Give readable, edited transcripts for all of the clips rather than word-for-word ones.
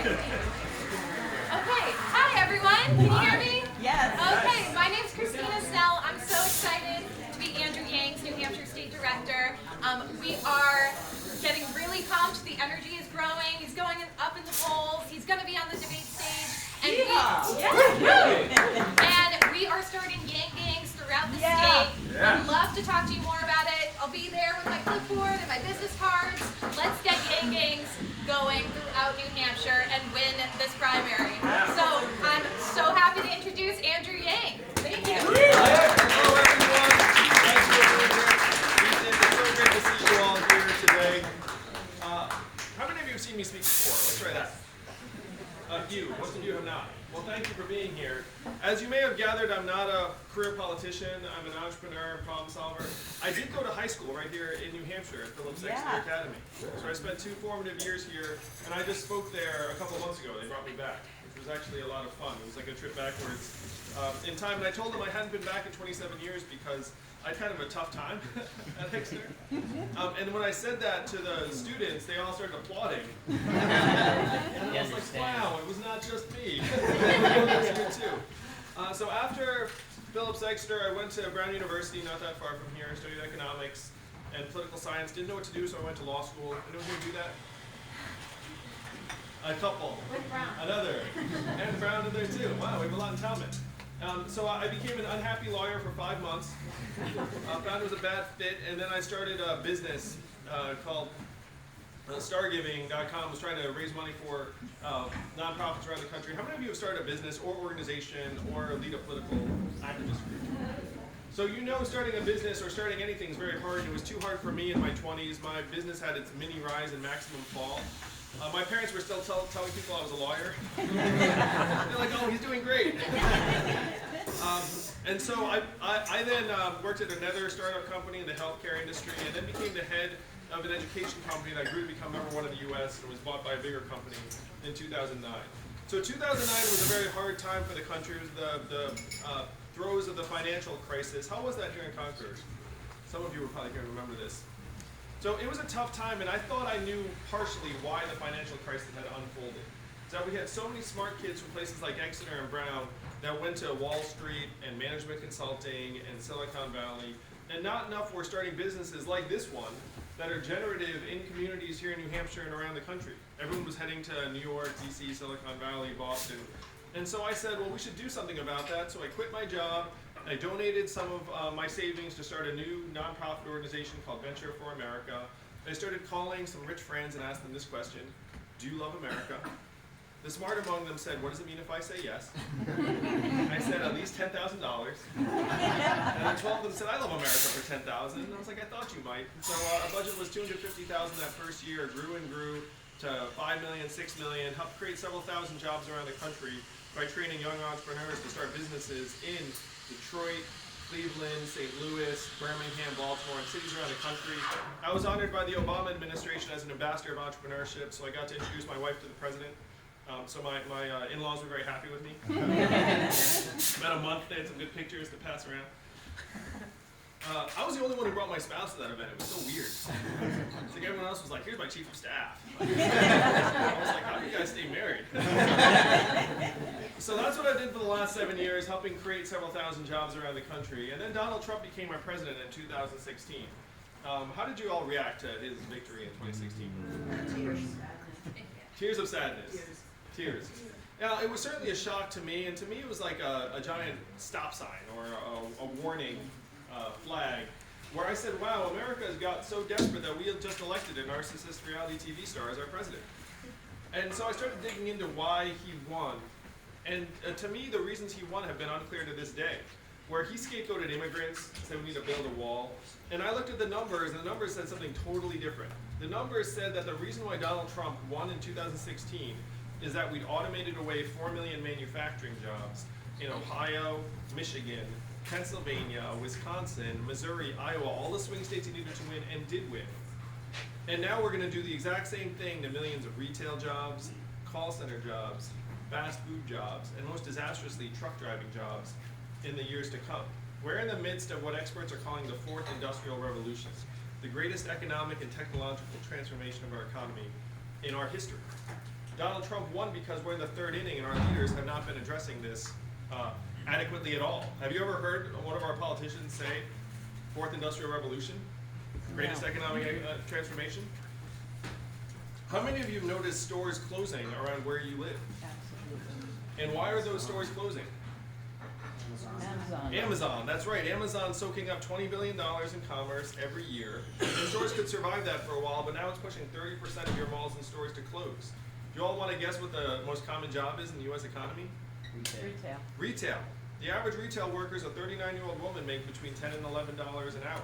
Okay, hi everyone. Can you hear me? Yes. Okay, my name's Christina Snell. I'm so excited to be Andrew Yang's New Hampshire State Director. We are getting really pumped. The energy is growing. He's going up in the polls. He's going to be on the debate stage. And we are starting Yang Gangs throughout the state. I'd love to talk to you more about it. I'll be there with my clipboard and my business cards. Let's get Yang Gangs going throughout New Hampshire and win this primary. So I'm so happy to introduce Andrew Yang. Thank you. Hello everyone. Thanks for being here. It's so great to see you all here today. How many of you have seen me speak before? Let's try that. Most of you have not. Well, thank you for being here. As you may have gathered, I'm not a career politician. I'm an entrepreneur and problem solver. I did go to high school right here in New Hampshire at Revelstoke Academy. So I spent 2 formative years here, and I just spoke there a couple months ago. They brought me back, which was actually a lot of fun. It was like a trip backwards in time. And I told them I hadn't been back in 27 years because I had kind of a tough time at Exeter. And when I said that to the students, they all started applauding. And I was like, wow, it was not just me. It was here too. So after Phillips Exeter, I went to Brown University, not that far from here. I studied economics and political science. Didn't know what to do, so I went to law school. Anyone here do that? A couple. With Brown. Another. And Brown in there too. Wow, we have a lot in common. So I became an unhappy lawyer for 5 months. Found it was a bad fit, and then I started a business called StarGiving.com. Was trying to raise money for nonprofits around the country. How many of you have started a business or organization or lead a political activist group? So you know starting a business or starting anything is very hard. It was too hard for me in my 20s. My business had its mini rise and maximum fall. My parents were still telling people I was a lawyer. They're like, oh, he's doing great. And so I then worked at another startup company in the healthcare industry and then became the head of an education company that grew to become #1 in the U.S. and was bought by a bigger company in 2009. So 2009 was a very hard time for the country. It was the throes of the financial crisis. How was that here in Concord? Some of you will probably remember this. So it was a tough time, and I thought I knew partially why the financial crisis had unfolded. So we had so many smart kids from places like Exeter and Brown that went to Wall Street and management consulting and Silicon Valley, and not enough were starting businesses like this one that are generative in communities here in New Hampshire and around the country. Everyone was heading to New York, DC, Silicon Valley, Boston. And so I said, well, we should do something about that. So I quit my job. I donated some of my savings to start a new nonprofit organization called Venture for America. I started calling some rich friends and asked them this question: do you love America? The smart among them said, what does it mean if I say yes? I said, at least $10,000. And I told them, said, I love America for $10,000. And I was like, I thought you might. So our budget was $250,000 that first year, grew and grew to $5 million, $6 million, helped create several thousand jobs around the country by training young entrepreneurs to start businesses in Detroit, Cleveland, St. Louis, Birmingham, Baltimore, and cities around the country. I was honored by the Obama administration as an ambassador of entrepreneurship, so I got to introduce my wife to the president. So my in-laws were very happy with me. About a month, they had some good pictures to pass around. I was the only one who brought my spouse to that event. It was so weird. It's like everyone else was like, here's my chief of staff. I was like, how do you guys stay married? So that's what I did for the last 7 years, helping create several thousand jobs around the country. And then Donald Trump became our president in 2016. How did you all react to his victory in 2016? Tears. Tears of sadness. Tears. Now, it was certainly a shock to me, and to me it was like a giant stop sign or a warning flag, where I said, wow, America has got so desperate that we have just elected a narcissist reality TV star as our president. And so I started digging into why he won. And to me, the reasons he won have been unclear to this day, where he scapegoated immigrants, said we need to build a wall. And I looked at the numbers, and the numbers said something totally different. The numbers said that the reason why Donald Trump won in 2016 is that we'd automated away 4 million manufacturing jobs in Ohio, Michigan, Pennsylvania, Wisconsin, Missouri, Iowa, all the swing states he needed to win, and did win. And now we're going to do the exact same thing to millions of retail jobs, call center jobs, fast food jobs, and most disastrously, truck driving jobs in the years to come. We're in the midst of what experts are calling the 4th industrial revolution, the greatest economic and technological transformation of our economy in our history. Donald Trump won because we're in the third inning and our leaders have not been addressing this adequately at all. Have you ever heard one of our politicians say, Fourth Industrial Revolution, greatest economic transformation? How many of you have noticed stores closing around where you live? Absolutely. And why are those stores closing? Amazon, that's right. Amazon soaking up $20 billion in commerce every year. And stores could survive that for a while, but now it's pushing 30% of your malls and stores to close. Do you all want to guess what the most common job is in the U.S. economy? Retail. Retail. The average retail worker is a 39-year-old woman making between $10 and $11 an hour.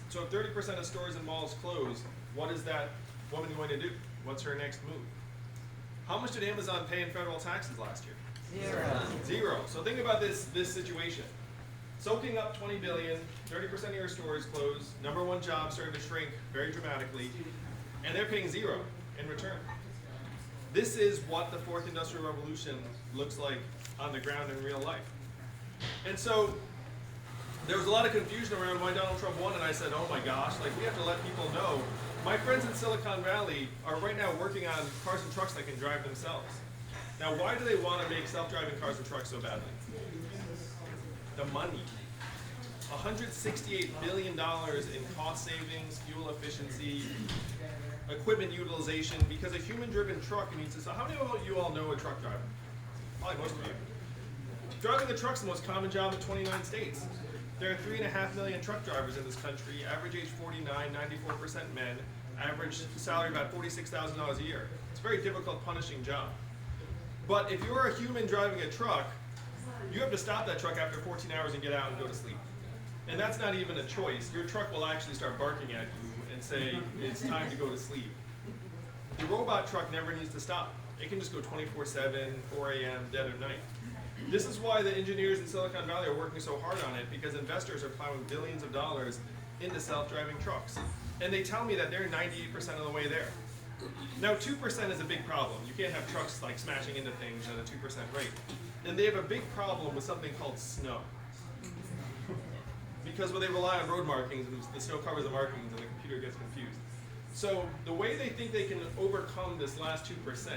So if 30% of stores and malls close, what is that woman going to do? What's her next move? How much did Amazon pay in federal taxes last year? Zero. So think about this situation. Soaking up $20 billion, 30% of your stores closed, number one job starting to shrink very dramatically, and they're paying zero in return. This is what the Fourth Industrial Revolution looks like on the ground in real life. And so there was a lot of confusion around why Donald Trump won, and I said, oh my gosh, like we have to let people know. My friends in Silicon Valley are right now working on cars and trucks that can drive themselves. Now, why do they want to make self-driving cars and trucks so badly? The money. $168 billion in cost savings, fuel efficiency, equipment utilization, because a human-driven truck needs to. So how many of you all know a truck driver? Probably most of you. Driving a truck is the most common job in 29 states. There are 3.5 million truck drivers in this country, average age 49, 94% men, average salary about $46,000 a year. It's a very difficult, punishing job. But if you're a human driving a truck, you have to stop that truck after 14 hours and get out and go to sleep. And that's not even a choice. Your truck will actually start barking at you and say, it's time to go to sleep. The robot truck never needs to stop. It can just go 24/7, 4 a.m., dead of night. This is why the engineers in Silicon Valley are working so hard on it, because investors are plowing billions of dollars into self-driving trucks. And they tell me that they're 98% of the way there. Now, 2% is a big problem. You can't have trucks like smashing into things at a 2% rate. And they have a big problem with something called snow. Because when they rely on road markings, and the snow covers the markings, and the computer gets confused. So the way they think they can overcome this last 2%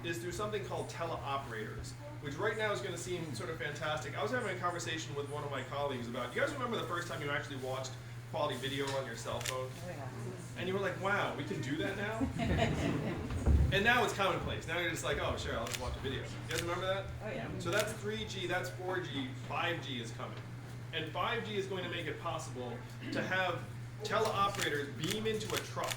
is through something called teleoperators, which right now is going to seem sort of fantastic. I was having a conversation with one of my colleagues about, you guys remember the first time you actually watched quality video on your cell phone? And you were like, wow, we can do that now? And now it's commonplace. Now you're just like, oh, sure, I'll just watch a video. You guys remember that? Oh, yeah. So that's 3G, that's 4G, 5G is coming. And 5G is going to make it possible to have teleoperators beam into a truck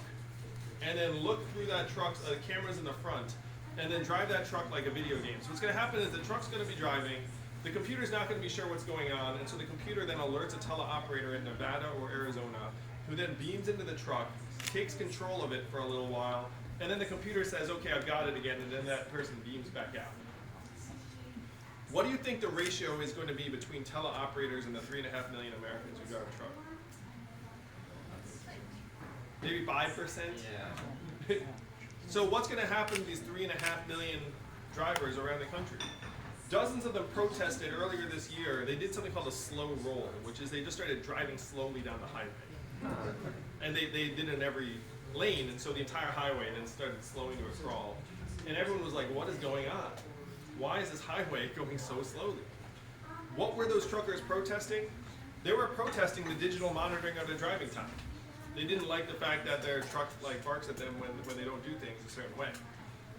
and then look through that truck, the cameras in the front, and then drive that truck like a video game. So what's going to happen is the truck's going to be driving, the computer's not going to be sure what's going on, and so the computer then alerts a teleoperator in Nevada or Arizona, who then beams into the truck, takes control of it for a little while, and then the computer says, okay, I've got it again, and then that person beams back out. What do you think the ratio is going to be between teleoperators and the 3.5 million Americans who drive a truck? Maybe 5%? Yeah. So what's going to happen to these 3.5 million drivers around the country? Dozens of them protested earlier this year. They did something called a slow roll, which is they just started driving slowly down the highway. And they did it in every lane, and so the entire highway then started slowing to a crawl. And everyone was like, what is going on? Why is this highway going so slowly? What were those truckers protesting? They were protesting the digital monitoring of their driving time. They didn't like the fact that their truck barks at them when they don't do things a certain way.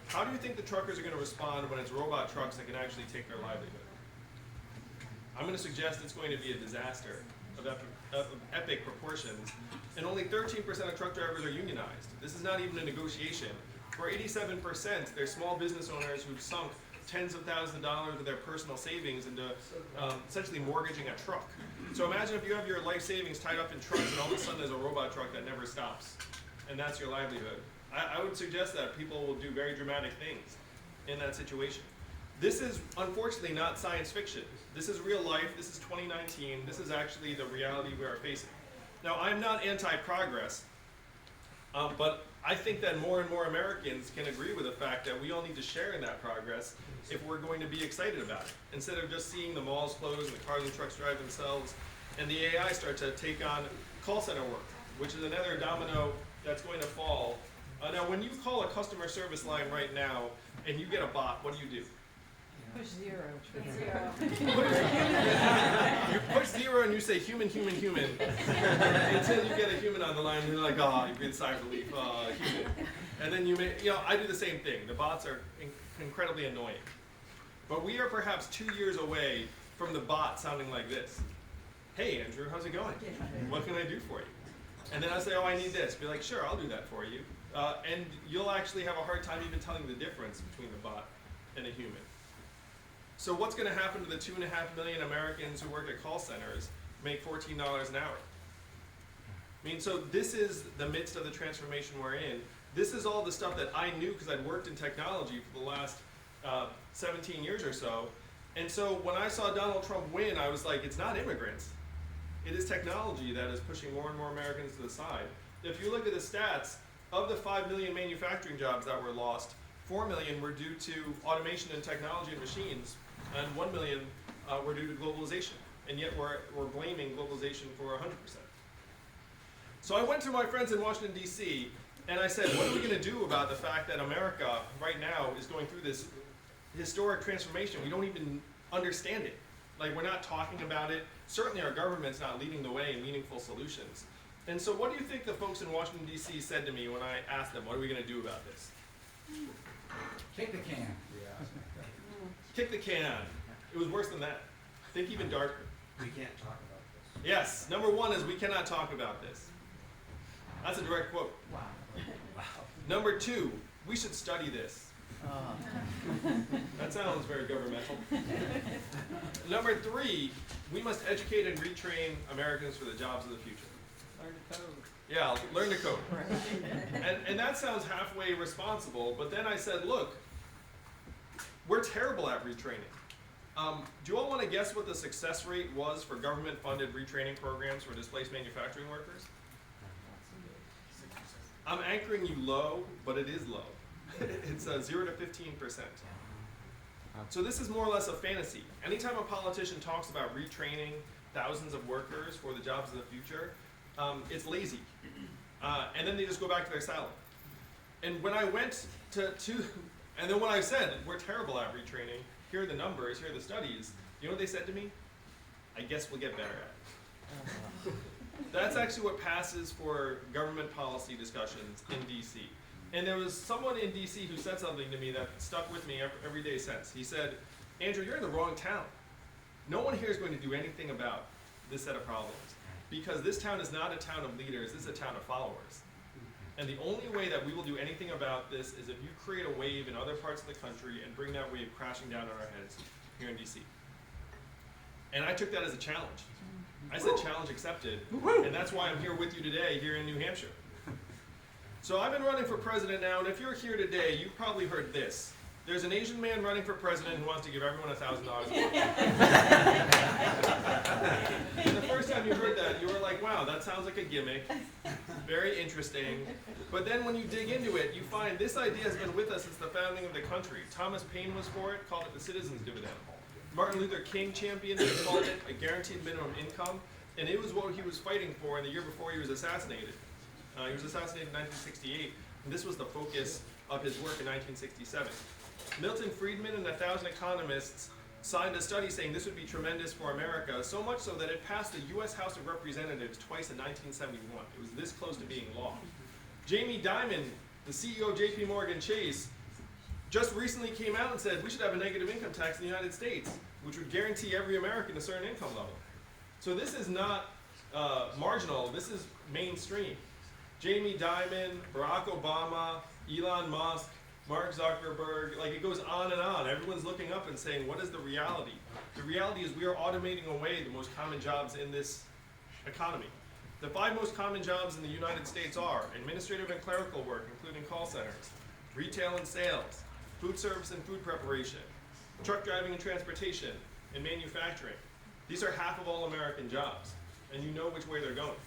How do you think the truckers are going to respond when it's robot trucks that can actually take their livelihood? I'm going to suggest it's going to be a disaster of epic proportions, and only 13% of truck drivers are unionized. This is not even a negotiation. For 87%, they're small business owners who've sunk tens of thousands of dollars of their personal savings into essentially mortgaging a truck. So imagine if you have your life savings tied up in trucks and all of a sudden there's a robot truck that never stops, and that's your livelihood. I would suggest that people will do very dramatic things in that situation. This is unfortunately not science fiction. This is real life. This is 2019. This is actually the reality we are facing. Now, I'm not anti-progress, but I think that more and more Americans can agree with the fact that we all need to share in that progress if we're going to be excited about it. Instead of just seeing the malls close and the cars and trucks drive themselves, and the AI start to take on call center work, which is another domino that's going to fall Now, when you call a customer service line right now and you get a bot, what do? Push zero. You push zero and you say human, human, human until you get a human on the line and you're like, oh, you get sigh of relief, human. And then I do the same thing. The bots are incredibly annoying. But we are perhaps 2 years away from the bot sounding like this. Hey, Andrew, how's it going? What can I do for you? And then I say, oh, I need this. Be like, sure, I'll do that for you. And you'll actually have a hard time even telling the difference between the bot and a human. So what's going to happen to the 2.5 million Americans who work at call centers, make $14 an hour? I mean, so this is the midst of the transformation we're in. This is all the stuff that I knew because I'd worked in technology for the last 17 years or so. And so when I saw Donald Trump win, I was like, it's not immigrants. It is technology that is pushing more and more Americans to the side. If you look at the stats, of the 5 million manufacturing jobs that were lost, 4 million were due to automation and technology and machines, and 1 million were due to globalization. And yet we're blaming globalization for 100%. So I went to my friends in Washington, D.C., and I said, what are we going to do about the fact that America right now is going through this historic transformation? We don't even understand it. Like, we're not talking about it. Certainly our government's not leading the way in meaningful solutions. And so what do you think the folks in Washington, D.C. said to me when I asked them, what are we going to do about this? Kick the can. Kick the can. It was worse than that. Think even darker. We can't talk about this. Yes, number one is we cannot talk about this. That's a direct quote. Wow. Number two, we should study this. That sounds very governmental. Number three, we must educate and retrain Americans for the jobs of the future. Learn to code. Yeah, learn to code. Right. And that sounds halfway responsible, but then I said, look, we're terrible at retraining. Do you all want to guess what the success rate was for government-funded retraining programs for displaced manufacturing workers? I'm anchoring you low, but it is low. It's 0 to 15%. So this is more or less a fantasy. Anytime a politician talks about retraining thousands of workers for the jobs of the future, it's lazy. And then they just go back to their salad. And when I went and then when I said, we're terrible at retraining, here are the numbers, here are the studies, you know what they said to me? I guess we'll get better at it. That's actually what passes for government policy discussions in DC. And there was someone in DC who said something to me that stuck with me every day since. He said, Andrew, you're in the wrong town. No one here is going to do anything about this set of problems. Because this town is not a town of leaders, this is a town of followers. And the only way that we will do anything about this is if you create a wave in other parts of the country and bring that wave crashing down on our heads here in DC. And I took that as a challenge. I said challenge accepted, and that's why I'm here with you today here in New Hampshire. So I've been running for president now, and if you're here today, you've probably heard this. There's an Asian man running for president who wants to give everyone $1,000 a month. And the first time you heard that, you were like, wow, that sounds like a gimmick. Very interesting. But then when you dig into it, you find this idea has been with us since the founding of the country. Thomas Paine was for it, called it the Citizens Dividend. Martin Luther King championed it, called it a guaranteed minimum income. And it was what he was fighting for in the year before he was assassinated. He was assassinated in 1968, and this was the focus of his work in 1967. Milton Friedman and 1,000 economists signed a study saying this would be tremendous for America, so much so that it passed the U.S. House of Representatives twice in 1971. It was this close to being law. Jamie Dimon, the CEO of J.P. Morgan Chase, just recently came out and said we should have a negative income tax in the United States, which would guarantee every American a certain income level. So this is not marginal, this is mainstream. Jamie Dimon, Barack Obama, Elon Musk, Mark Zuckerberg, like it goes on and on. Everyone's looking up and saying, what is the reality? The reality is we are automating away the most common jobs in this economy. The 5 most common jobs in the United States are administrative and clerical work, including call centers, retail and sales, food service and food preparation, truck driving and transportation, and manufacturing. These are half of all American jobs, and you know which way they're going.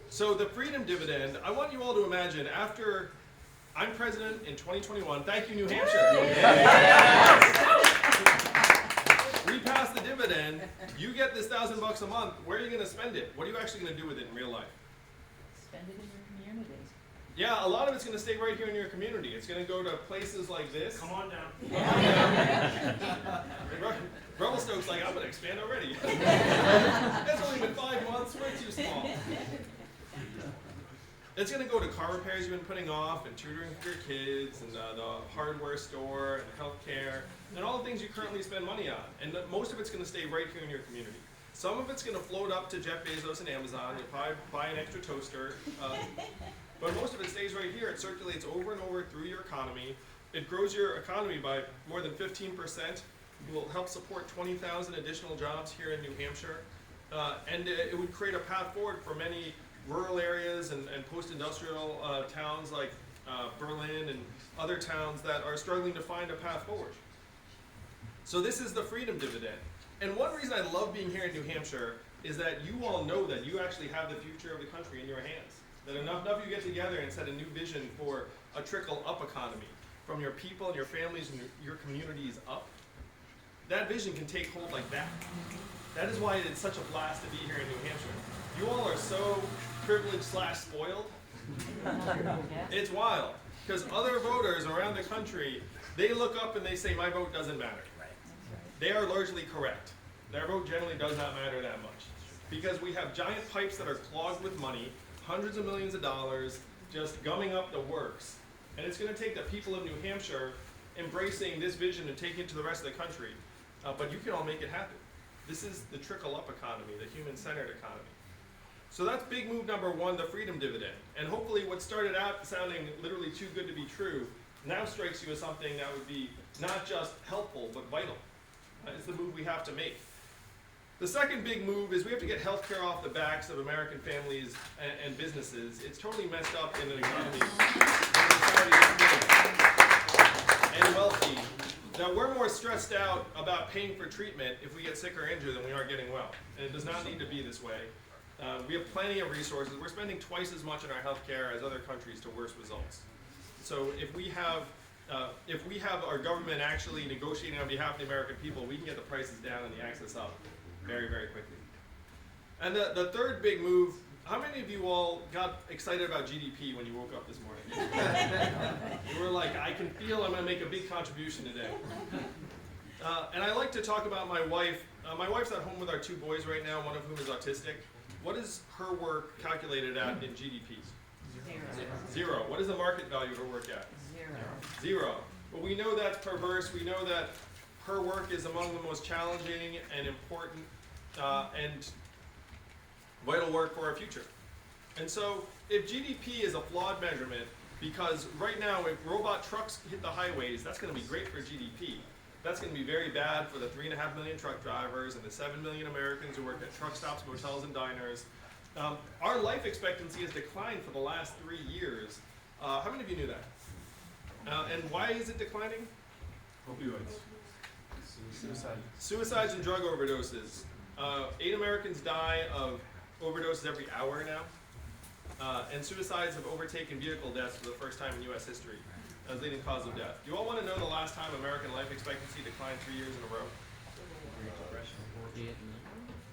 So the Freedom Dividend, I want you all to imagine after I'm president in 2021, thank you New Hampshire. We pass the dividend, you get this $1,000 a month, where are you going to spend it? What are you actually going to do with it in real life? Spend it in your communities. Yeah, a lot of it's going to stay right here in your community. It's going to go to places like this. Come on down. Revelstoke's like, I'm going to expand already. It's only been 5 months. We're too small. It's going to go to car repairs you've been putting off, and tutoring for your kids, and the hardware store, and healthcare, and all the things you currently spend money on. And most of it's going to stay right here in your community. Some of it's going to float up to Jeff Bezos and Amazon. You'll probably buy an extra toaster. But most of it stays right here. It circulates over and over through your economy. It grows your economy by more than 15%. It will help support 20,000 additional jobs here in New Hampshire. And it would create a path forward for many rural areas and post-industrial towns like Berlin and other towns that are struggling to find a path forward. So this is the Freedom Dividend. And one reason I love being here in New Hampshire is that you all know that you actually have the future of the country in your hands. That enough of you get together and set a new vision for a trickle-up economy from your people and your families and your communities up. That vision can take hold like that. That is why it's such a blast to be here in New Hampshire. You all are so privileged/spoiled. It's wild. Because other voters around the country, they look up and they say, my vote doesn't matter. They are largely correct. Their vote generally does not matter that much. Because we have giant pipes that are clogged with money, hundreds of millions of dollars, just gumming up the works. And it's going to take the people of New Hampshire embracing this vision and taking it to the rest of the country. But you can all make it happen. This is the trickle-up economy, the human-centered economy. So that's big move number one, the Freedom Dividend. And hopefully what started out sounding literally too good to be true now strikes you as something that would be not just helpful, but vital. It's the move we have to make. The second big move is we have to get healthcare off the backs of American families and businesses. It's totally messed up in an economy and wealthy that we're more stressed out about paying for treatment if we get sick or injured than we are getting well. And it does not need to be this way. We have plenty of resources. We're spending twice as much on our healthcare as other countries to worse results. So if we have our government actually negotiating on behalf of the American people, we can get the prices down and the access up very, very quickly. And the third big move, how many of you all got excited about GDP when you woke up this morning? You were like, I can feel I'm going to make a big contribution today. And I like to talk about my wife. My wife's at home with our 2 boys right now, one of whom is autistic. What is her work calculated at in GDP? Zero. What is the market value of her work at? Zero. Well, we know that's perverse. We know that her work is among the most challenging and important and vital work for our future. And so if GDP is a flawed measurement, because right now if robot trucks hit the highways, that's going to be great for GDP. That's going to be very bad for the 3.5 million truck drivers and the 7 million Americans who work at truck stops, motels, and diners. Our life expectancy has declined for the last 3 years. How many of you knew that? And why is it declining? Opioids. Suicides and drug overdoses. 8 Americans die of overdoses every hour now. And suicides have overtaken vehicle deaths for the first time in U.S. history as leading cause of death. Do you all want to know the last time American life expectancy declined 3 years in a row?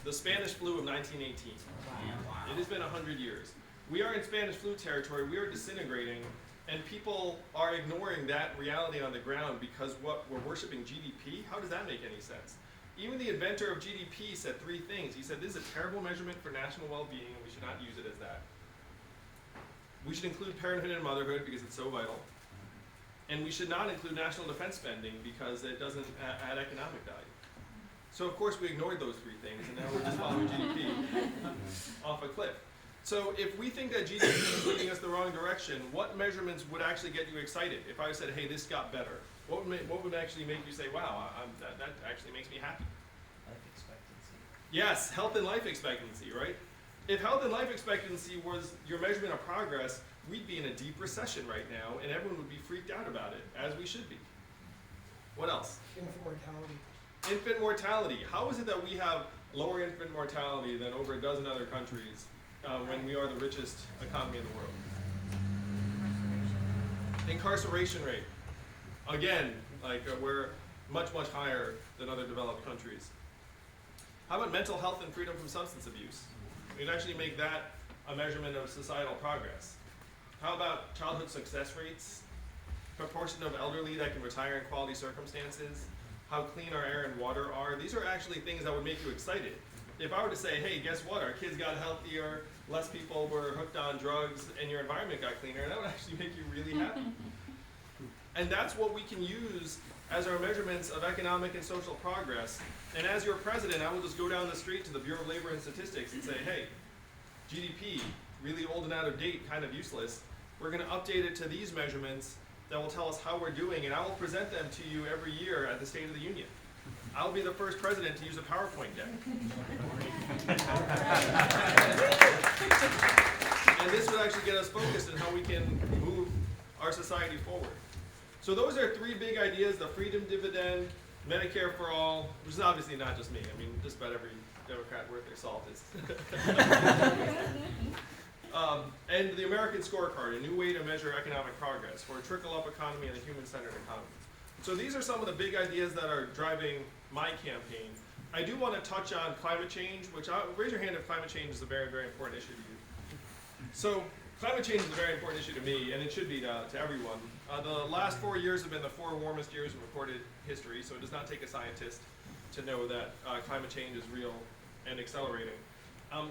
The Spanish flu of 1918. It has been 100 years. We are in Spanish flu territory. We are disintegrating, and people are ignoring that reality on the ground because what we're worshiping GDP. How does that make any sense? Even the inventor of GDP said 3 things. He said this is a terrible measurement for national well-being, and we should not use it as that. We should include parenthood and motherhood because it's so vital. And we should not include national defense spending because it doesn't add economic value. So of course we ignored those 3 things, and now we're just following GDP off a cliff. So if we think that GDP is leading us the wrong direction, what measurements would actually get you excited? If I said, hey, this got better, what would actually make you say, wow, that actually makes me happy? Life expectancy. Yes, health and life expectancy, right? If health and life expectancy was your measurement of progress, we'd be in a deep recession right now, and everyone would be freaked out about it, as we should be. What else? Infant mortality. Infant mortality. How is it that we have lower infant mortality than over a dozen other countries when we are the richest economy in the world? Incarceration rate. Again, we're much, much higher than other developed countries. How about mental health and freedom from substance abuse? We'd actually make that a measurement of societal progress. How about childhood success rates? Proportion of elderly that can retire in quality circumstances? How clean our air and water are? These are actually things that would make you excited. If I were to say, hey, guess what? Our kids got healthier, less people were hooked on drugs, and your environment got cleaner, that would actually make you really happy. And that's what we can use as our measurements of economic and social progress. And as your president, I will just go down the street to the Bureau of Labor and Statistics and say, hey, GDP, really old and out of date, kind of useless. We're going to update it to these measurements that will tell us how we're doing, and I will present them to you every year at the State of the Union. I'll be the first president to use a PowerPoint deck. And this would actually get us focused on how we can move our society forward. So those are three big ideas: the Freedom Dividend, Medicare for all, which is obviously not just me. I mean, just about every Democrat worth their salt is. And the American Scorecard, a new way to measure economic progress for a trickle-up economy and a human-centered economy. So these are some of the big ideas that are driving my campaign. I do want to touch on climate change, raise your hand if climate change is a very, very important issue to you. So climate change is a very important issue to me, and it should be to everyone. The last 4 years have been the 4 warmest years in recorded history, so it does not take a scientist to know that climate change is real and accelerating.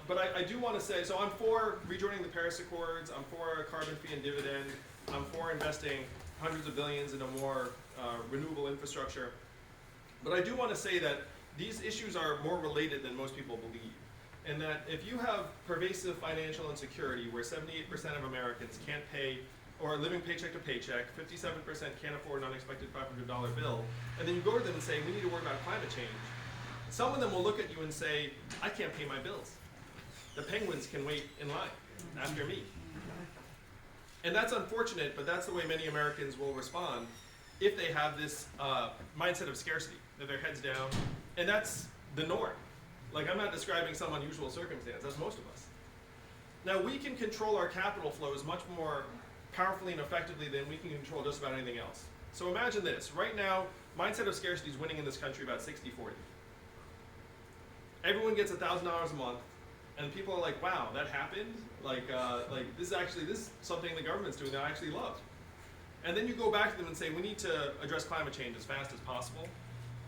But I do want to say, so I'm for rejoining the Paris Accords, I'm for a carbon fee and dividend, I'm for investing hundreds of billions into more renewable infrastructure. But I do want to say that these issues are more related than most people believe. And that if you have pervasive financial insecurity where 78% of Americans can't pay or are living paycheck to paycheck, 57% can't afford an unexpected $500 bill, and then you go to them and say, we need to worry about climate change, some of them will look at you and say, I can't pay my bills. The penguins can wait in line after me. And that's unfortunate, but that's the way many Americans will respond if they have this mindset of scarcity, that their head's down, and that's the norm. Like, I'm not describing some unusual circumstance, that's most of us. Now, we can control our capital flows much more powerfully and effectively than we can control just about anything else. So imagine this, right now, mindset of scarcity is winning in this country about 60-40. Everyone gets $1,000 a month, and people are like, wow, that happened? Like this is something the government's doing that I actually love. And then you go back to them and say, we need to address climate change as fast as possible.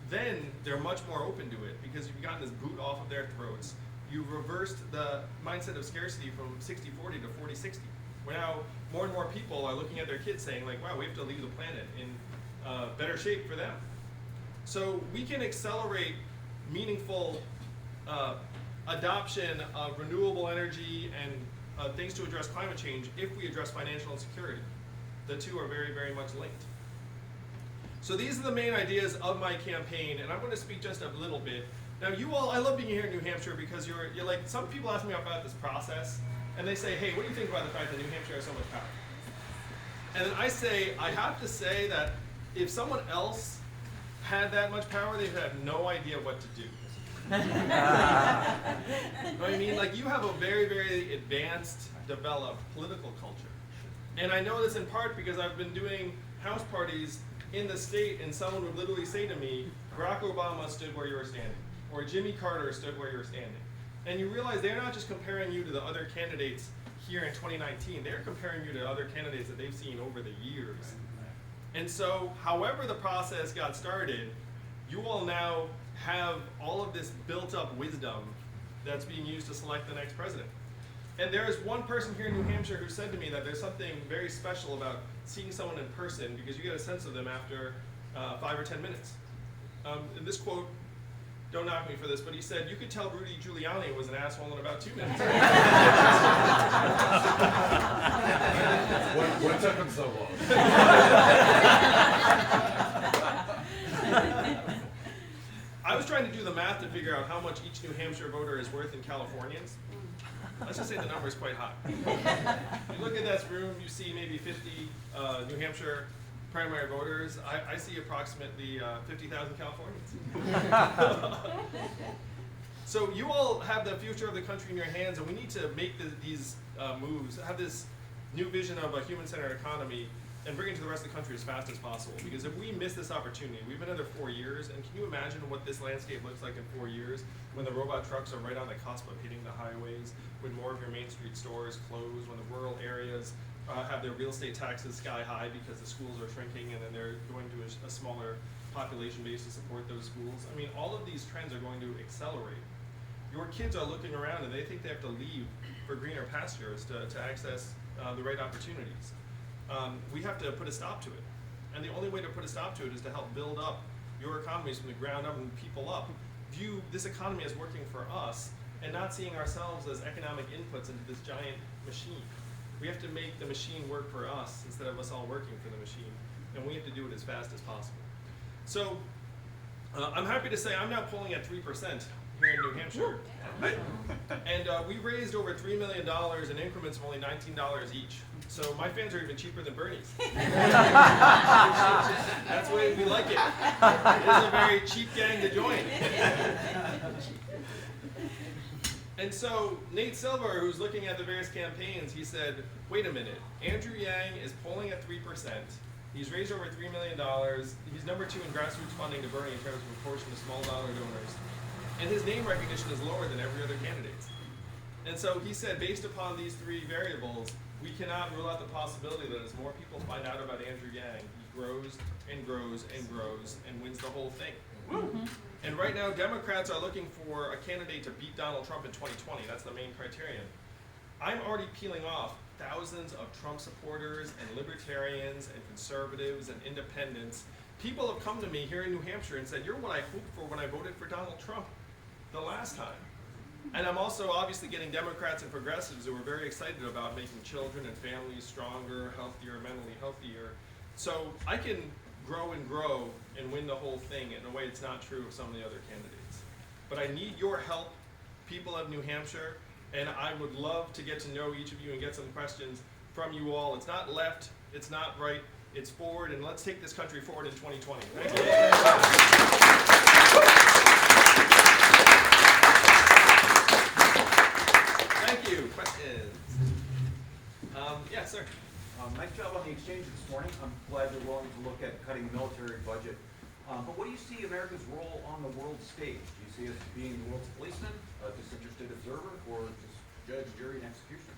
Then they're much more open to it because you've gotten this boot off of their throats. You've reversed the mindset of scarcity from 60-40 to 40-60. Where now more and more people are looking at their kids saying, like, wow, we have to leave the planet in better shape for them. So we can accelerate meaningful adoption of renewable energy and things to address climate change if we address financial insecurity. The two are very, very much linked. So these are the main ideas of my campaign, and I'm going to speak just a little bit. Now you all, I love being here in New Hampshire because you're like, some people ask me about this process, and they say, hey, what do you think about the fact that New Hampshire has so much power? And then I say, I have to say that if someone else had that much power, they would have no idea what to do. You know what I mean? Like, you have a very, very advanced, developed political culture. And I know this in part because I've been doing house parties in the state, and someone would literally say to me, Barack Obama stood where you were standing, or Jimmy Carter stood where you were standing. And you realize they're not just comparing you to the other candidates here in 2019, they're comparing you to other candidates that they've seen over the years. And so, however the process got started, you all now have all of this built up wisdom that's being used to select the next president. And there is one person here in New Hampshire who said to me that there's something very special about seeing someone in person because you get a sense of them after 5 or 10 minutes. And this quote, don't knock me for this, but he said, you could tell Rudy Giuliani was an asshole in about 2 minutes. What took him so long? I was trying to do the math to figure out how much each New Hampshire voter is worth in Californians. Let's just say the number is quite high. If you look at this room, you see maybe 50 New Hampshire primary voters. I see approximately 50,000 Californians. So you all have the future of the country in your hands, and we need to make these moves, have this new vision of a human-centered economy, and bring it to the rest of the country as fast as possible. Because if we miss this opportunity, we've been another 4 years, and can you imagine what this landscape looks like in 4 years when the robot trucks are right on the cusp of hitting the highways, when more of your Main Street stores close, when the rural areas have their real estate taxes sky high because the schools are shrinking and then they're going to a smaller population base to support those schools. I mean, all of these trends are going to accelerate. Your kids are looking around and they think they have to leave for greener pastures to access the right opportunities. We have to put a stop to it. And the only way to put a stop to it is to help build up your economies from the ground up and people up. View this economy as working for us and not seeing ourselves as economic inputs into this giant machine. We have to make the machine work for us instead of us all working for the machine. And we have to do it as fast as possible. So I'm happy to say I'm now polling at 3% here in New Hampshire. And we raised over $3 million in increments of only $19 each. So my fans are even cheaper than Bernie's. That's the way we like it. It is a very cheap gang to join. And so Nate Silver, who's looking at the various campaigns, he said, wait a minute, Andrew Yang is polling at 3%. He's raised over $3 million. He's number 2 in grassroots funding to Bernie in terms of proportion to small dollar donors. And his name recognition is lower than every other candidate's. And so he said, based upon these 3 variables, we cannot rule out the possibility that as more people find out about Andrew Yang, he grows and grows and grows and wins the whole thing. Mm-hmm. And right now, Democrats are looking for a candidate to beat Donald Trump in 2020. That's the main criterion. I'm already peeling off thousands of Trump supporters and libertarians and conservatives and independents. People have come to me here in New Hampshire and said, you're what I hoped for when I voted for Donald Trump the last time. And I'm also obviously getting Democrats and progressives who are very excited about making children and families stronger, healthier, mentally healthier. So I can grow and grow and win the whole thing in a way it's not true of some of the other candidates. But I need your help, people of New Hampshire, and I would love to get to know each of you and get some questions from you all. It's not left, it's not right, it's forward, and let's take this country forward in 2020. Thank you. Thank you. Questions? Yeah, sir. Nice job on the exchange this morning. I'm glad you're willing to look at cutting the military budget. But what do you see America's role on the world stage? Do you see us being the world's policeman, a disinterested observer, or just judge, jury, and executioner?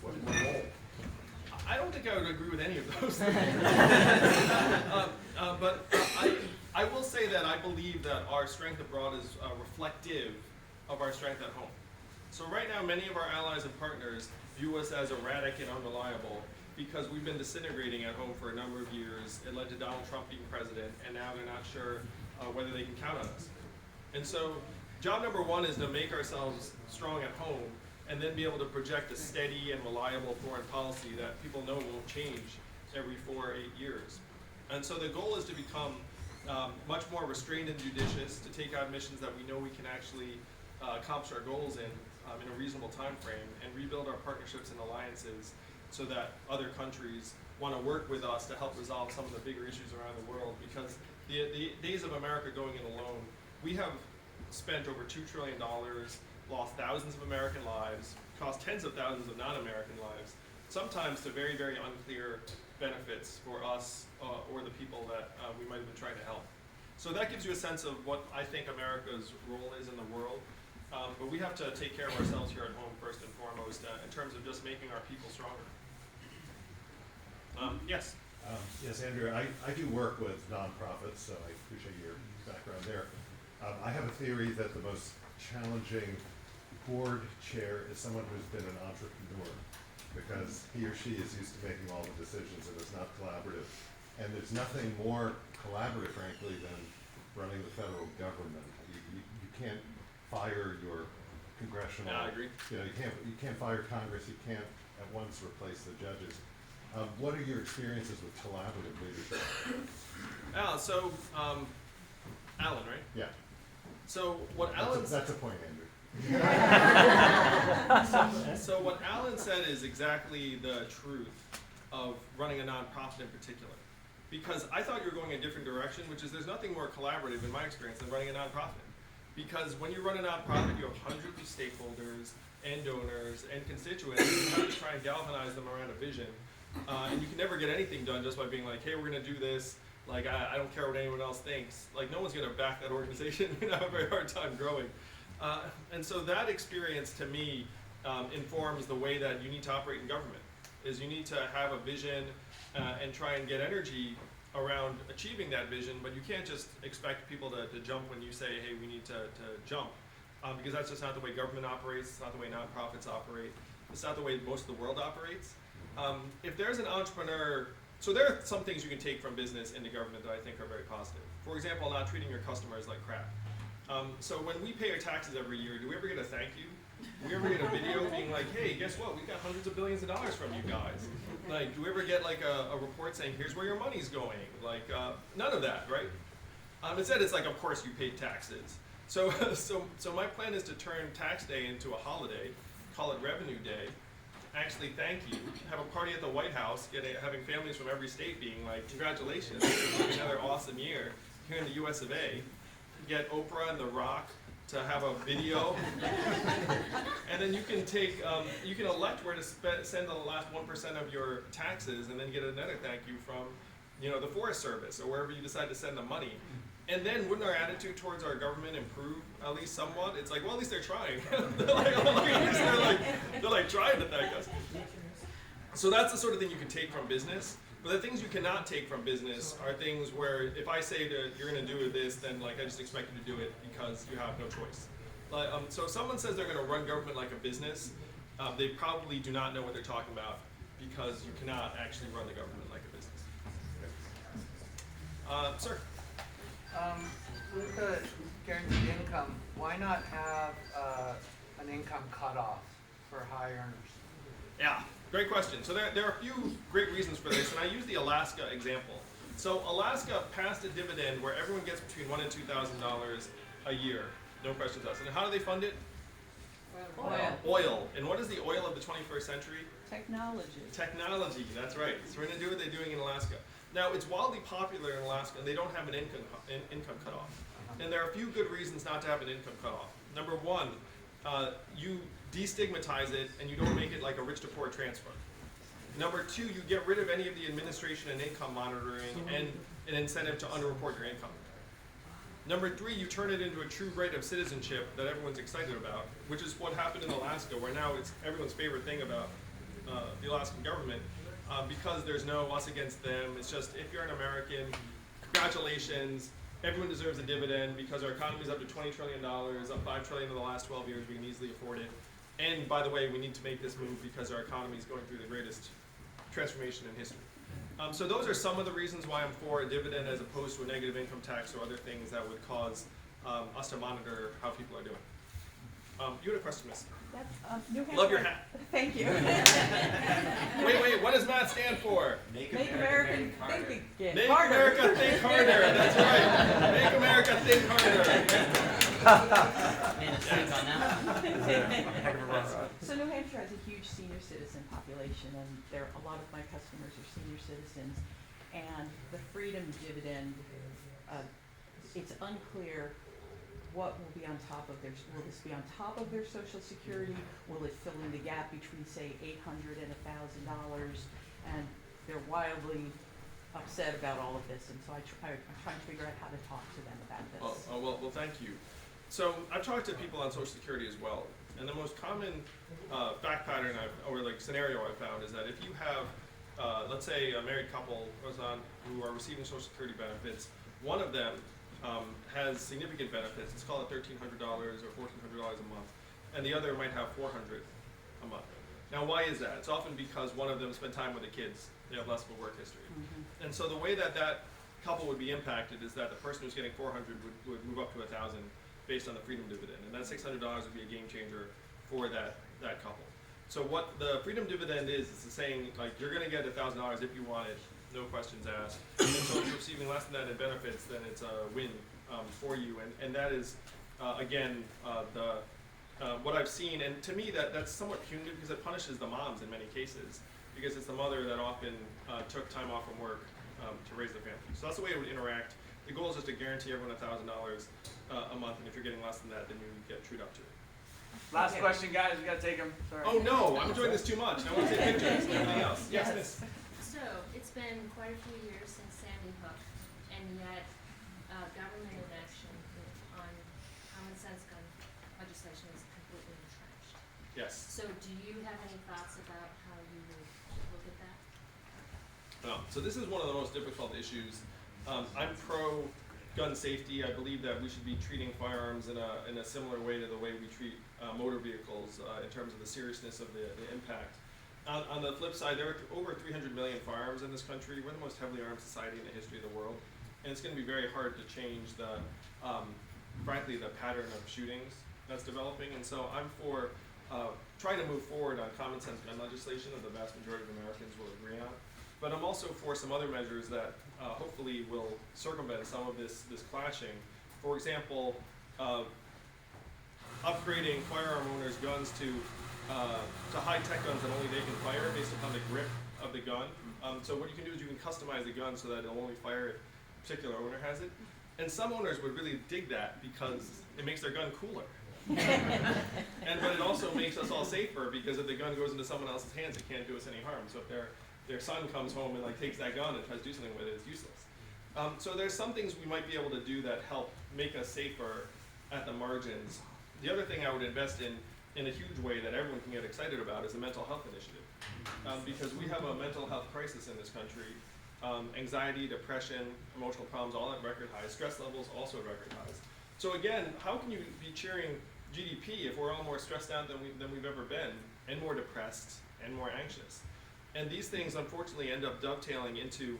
What is the role? I don't think I would agree with any of those. But I will say that I believe that our strength abroad is reflective of our strength at home. So right now, many of our allies and partners view us as erratic and unreliable because we've been disintegrating at home for a number of years. It led to Donald Trump being president, and now they're not sure whether they can count on us. And so job number 1 is to make ourselves strong at home and then be able to project a steady and reliable foreign policy that people know won't change every 4 or 8 years. And so the goal is to become much more restrained and judicious, to take on missions that we know we can actually accomplish our goals in a reasonable time frame, and rebuild our partnerships and alliances so that other countries want to work with us to help resolve some of the bigger issues around the world. Because the days of America going it alone, we have spent over $2 trillion, lost thousands of American lives, cost tens of thousands of non-American lives, sometimes to very, very unclear benefits for us or the people that we might have been trying to help. So that gives you a sense of what I think America's role is in the world. But we have to take care of ourselves here at home first and foremost in terms of just making our people stronger. Yes? Yes, Andrew, I do work with nonprofits, so I appreciate your background there. I have a theory that the most challenging board chair is someone who's been an entrepreneur, because he or she is used to making all the decisions and it's not collaborative. And there's nothing more collaborative, frankly, than running the federal government. You can't fire your congressional. Yeah, I agree. You can't fire Congress. You can't at once replace the judges. What are your experiences with collaborative leadership? Alan, right? Yeah. So what Alan That's a point, Andrew. So what Alan said is exactly the truth of running a nonprofit in particular. Because I thought you were going a different direction, which is there's nothing more collaborative in my experience than running a nonprofit. Because when you run a nonprofit, you have hundreds of stakeholders and donors and constituents, and you have to try and galvanize them around a vision. And you can never get anything done just by being like, hey, we're going to do this. Like, I don't care what anyone else thinks. Like, no one's going to back that organization. You're going to have a very hard time growing. And so that experience, to me, informs the way that you need to operate in government. is you need to have a vision and try and get energy around achieving that vision, but you can't just expect people to jump when you say, hey, we need to jump, because that's just not the way government operates, it's not the way nonprofits operate, it's not the way most of the world operates. If there's an entrepreneur, so there are some things you can take from business into government that I think are very positive. For example, not treating your customers like crap. So when we pay our taxes every year, do we ever get a thank you? Do we ever get a video being like, hey, guess what? We got hundreds of billions of dollars from you guys. Like, do we ever get like a report saying, here's where your money's going? Like, none of that, right? Instead, it's like, of course you paid taxes. So my plan is to turn tax day into a holiday, call it Revenue Day, actually thank you, have a party at the White House, having families from every state being like, congratulations, it's another awesome year here in the US of A. Get Oprah and The Rock to have a video, and then you can take, you can elect where to send the last 1% of your taxes, and then get another thank you from, the Forest Service or wherever you decide to send the money. And then wouldn't our attitude towards our government improve at least somewhat? It's like, well, at least they're trying. they're like trying to thank us. So that's the sort of thing you can take from business. But the things you cannot take from business are things where if I say that you're going to do this, then like I just expect you to do it because you have no choice. So if someone says they're going to run government like a business, they probably do not know what they're talking about because you cannot actually run the government like a business. Sir? With the guaranteed income, why not have an income cutoff for high earners? Yeah, great question. So there are a few great reasons for this, and I use the Alaska example. So Alaska passed a dividend where everyone gets between $1,000 and $2,000 a year, no questions asked. And how do they fund it? Oil. And what is the oil of the 21st century? Technology. Technology, that's right. So we're going to do what they're doing in Alaska. Now, it's wildly popular in Alaska, and they don't have an income cutoff. And there are a few good reasons not to have an income cutoff. Number one, you destigmatize it, and you don't make it like a rich to poor transfer. Number two, you get rid of any of the administration and income monitoring and an incentive to underreport your income. Number three, you turn it into a true right of citizenship that everyone's excited about, which is what happened in Alaska, where now it's everyone's favorite thing about the Alaskan government, because there's no us against them. It's just, if you're an American, congratulations, everyone deserves a dividend because our economy is up to $20 trillion, up $5 trillion in the last 12 years, we can easily afford it. And by the way, we need to make this move because our economy is going through the greatest transformation in history. So those are some of the reasons why I'm for a dividend as opposed to a negative income tax or other things that would cause us to monitor how people are doing. You had a question, miss? New Hampshire. Love your hat. Thank you. Wait, what does MAT stand for? Make America think again. Make Harder. America think harder, that's right. Make America think harder. So New Hampshire has a huge senior citizen population, and a lot of my customers are senior citizens. And the Freedom Dividend, it's unclear what will be on top of their, will this be on top of their Social Security? Will it fill in the gap between, say, $800 and $1,000? And they're wildly upset about all of this, and so I'm trying to figure out how to talk to them about this. Well, thank you. So I've talked to people on Social Security as well, and the most common fact pattern scenario I've found is that if you have, let's say, a married couple who are receiving Social Security benefits, one of them has significant benefits. Let's call it $1,300 or $1,400 a month, and the other might have $400 a month. Now, why is that? It's often because one of them spent time with the kids. They have less of a work history. Mm-hmm. And so the way that couple would be impacted is that the person who's getting $400 would move up to $1,000 based on the Freedom Dividend, and that $600 would be a game changer for that couple. So what the Freedom Dividend is the saying, like, you're going to get $1,000 if you want it, no questions asked. And so if you're receiving less than that in benefits, then it's a win for you. And that is, again, what I've seen. And to me, that's somewhat punitive because it punishes the moms in many cases, because it's the mother that often took time off from work to raise their family. So that's the way it would interact. The goal is just to guarantee everyone $1,000 a month, and if you're getting less than that, then you get trued up to it. Last question, guys. We gotta take them. Sorry. Oh no, I'm enjoying this too much. I want to take pictures and everything else. Yes, miss. So, it's been quite a few years since Sandy Hook, and yet government inaction on common sense gun legislation is completely entrenched. Yes. So, do you have any thoughts about how you will So this is one of the most difficult issues. I'm pro gun safety. I believe that we should be treating firearms in a similar way to the way we treat motor vehicles in terms of the seriousness of the impact. On the flip side, there are over 300 million firearms in this country. We're the most heavily armed society in the history of the world. And it's going to be very hard to change frankly, the pattern of shootings that's developing. And so I'm for trying to move forward on common sense gun legislation that the vast majority of Americans will agree on. But I'm also for some other measures that hopefully will circumvent some of this clashing. For example, upgrading firearm owners' guns to high-tech guns that only they can fire based upon the grip of the gun. So what you can do is you can customize the gun so that it'll only fire if a particular owner has it. And some owners would really dig that because it makes their gun cooler. But it also makes us all safer because if the gun goes into someone else's hands, it can't do us any harm. So if their son comes home and takes that gun and tries to do something with it, it's useless. So there's some things we might be able to do that help make us safer at the margins. The other thing I would invest in a huge way that everyone can get excited about is a mental health initiative. Because we have a mental health crisis in this country. Anxiety, depression, emotional problems, all at record highs. Stress levels also at record highs. So again, how can you be cheering GDP if we're all more stressed out than we've ever been, and more depressed, and more anxious? And these things, unfortunately, end up dovetailing into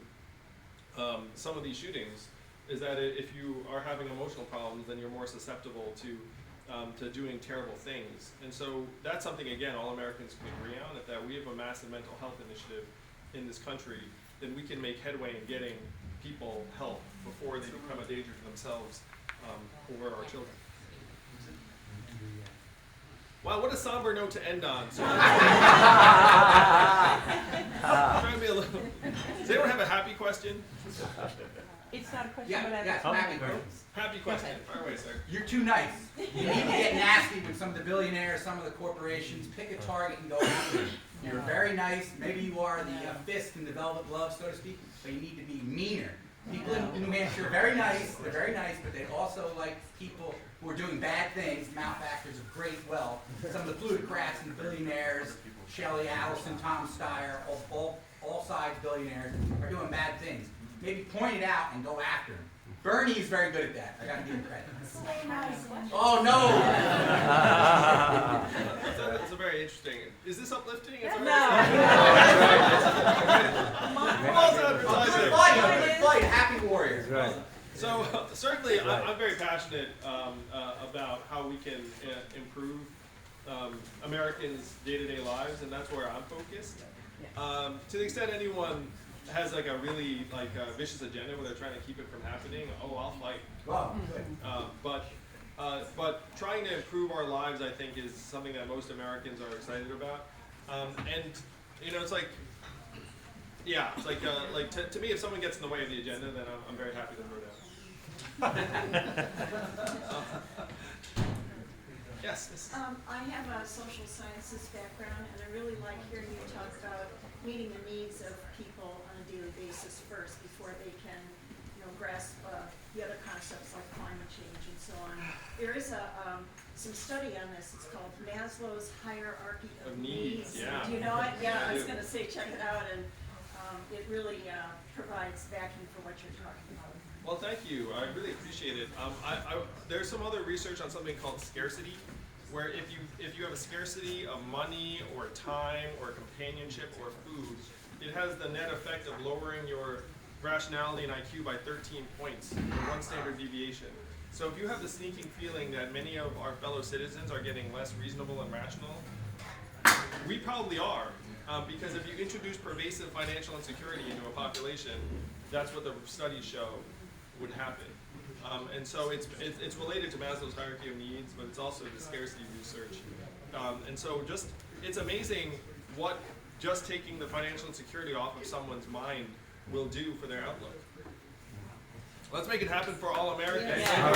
some of these shootings, is that if you are having emotional problems, then you're more susceptible to doing terrible things. And so that's something, again, all Americans can agree on, that we have a massive mental health initiative in this country, then we can make headway in getting people help before they become a danger to themselves or our children. Wow, what a somber note to end on. So, trying to be a little. Does anyone have a happy question? It's not a question, Yeah, but I yes, happy questions. Happy question. Fire away, sir. You're too nice. You need to get nasty with some of the billionaires, some of the corporations. Pick a target and go after them. You're very nice. Maybe you are the fist in the velvet glove, so to speak, but you need to be meaner. People in New Hampshire are very nice. They're very nice, but they also like people who are doing bad things, malefactors of great wealth. Some of the plutocrats and the billionaires, Shelley Allison, Tom Steyer, all sides billionaires are doing bad things. Maybe point it out and go after them. Bernie is very good at that. I gotta give him credit. Oh no! That's a very interesting. Is this uplifting? It's No. Good fight, happy warriors. Right. So certainly, I'm very passionate about how we can improve Americans' day-to-day lives, and that's where I'm focused. To the extent anyone has a really vicious agenda where they're trying to keep it from happening, I'll fight. Wow, good. But trying to improve our lives, I think, is something that most Americans are excited about. And it's to me, if someone gets in the way of the agenda, then I'm very happy to throw down. Yes. I have a social sciences background, and I really like hearing you talk about meeting the needs of people on a daily basis first before they can, grasp the other concepts like climate change and so on. There is some study on this. It's called Maslow's Hierarchy of Needs. Yeah. Do you know it? Yeah, I was do. going to say check it out, and it really provides backing for what you're talking about. Well, thank you. I really appreciate it. There's some other research on something called scarcity, where if you have a scarcity of money or time or companionship or food, it has the net effect of lowering your rationality and IQ by 13 points, or 1 standard deviation. So if you have the sneaking feeling that many of our fellow citizens are getting less reasonable and rational, we probably are, because if you introduce pervasive financial insecurity into a population, that's what the studies show would happen. And so it's related to Maslow's hierarchy of needs, but it's also the scarcity research. And so it's amazing what just taking the financial insecurity off of someone's mind will do for their outlook. Let's make it happen for all Americans. Yeah.